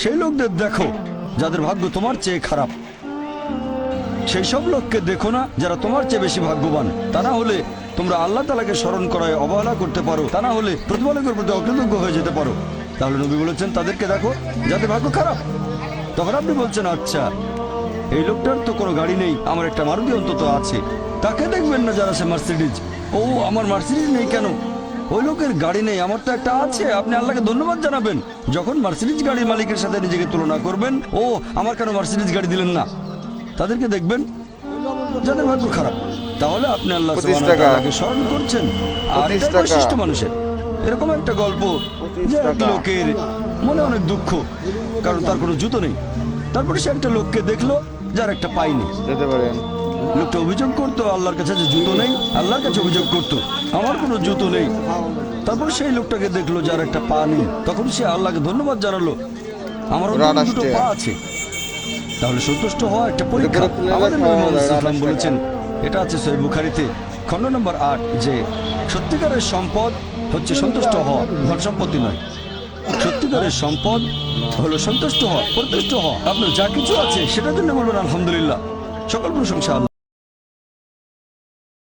সেই লোকদের দেখো যাদের ভাগ্য তোমার চেয়ে খারাপ। সেই সব লোককে দেখো না যারা তোমার চেয়ে বেশি ভাগ্যবান। তা না হলে তোমরা আল্লাহ তাআলাকে স্মরণ করায় অবহেলা করতে পারো, তা না হলে প্রতিপালকের প্রতি অকৃতজ্ঞ হয়ে যেতে পারো। তাহলে নবী বলেছেন তাদেরকে দেখো যাদের ভাগ্য খারাপ। তখন আপনি বলছেন আচ্ছা, এই লোকটার তো কোনো গাড়ি নেই, আমার একটা মারুতি অন্তত আছে। তাকে দেখবেন না যারা সে মার্সিডিজ। ও আমার মার্সিডিজ নেই কেন? ওই লোকের গাড়ি নেই, আমার তো একটা আছে। আপনি আল্লাহকে ধন্যবাদ জানাবেন। যখন মার্সিডিজ গাড়ির মালিকের সাথে নিজেকে তুলনা করবেন, ও আমার কেন মার্সিডিজ গাড়ি দিলেন না? তাদেরকে দেখবেন যাদের ভাগ্য খারাপ। তাহলে আপনি আল্লাহ সুবহানাহু ওয়া তাআলাকে স্মরণ করছেন। আর এটা বৈশিষ্ট্য মানুষের। এরকম একটা গল্প যে এক লোকের মনে অনেক দুঃখ, কারণ তার কোনো জুতো নেই। তারপরে সে একটা লোককে দেখলো যার একটা পাই নেই। লোকটা অভিযোগ করতো আল্লাহর কাছে যে জুতো নেই, আল্লাহর কাছে অভিযোগ করতো আমার কোনো জুতো নেই। তারপর সেই লোকটাকে দেখলো যার একটা পা নেই। তখন সে আল্লাহকে ধন্যবাদ জানালো, আমার দুটো পা আছে। তাহলে সন্তুষ্ট হওয়া একটা পরীক্ষা। আমাদের নবী মুহাম্মদ সাল্লাল্লাহু আলাইহি ওয়াসাল্লাম বলেছেন, এটা আছে সহিহ বুখারীতে খণ্ড নম্বর ৮, যে সত্যিকারের সম্পদ হচ্ছে সন্তুষ্ট হওয়া, ধন সম্পত্তি নয়। সত্যিকারের সম্পদ হলো সন্তুষ্ট হওয়া, প্রতুষ্ট হওয়া। আপনার যা কিছু আছে সেটার জন্য বলবেন আলহামদুলিল্লাহ, সকল প্রশংসা আল্লাহ।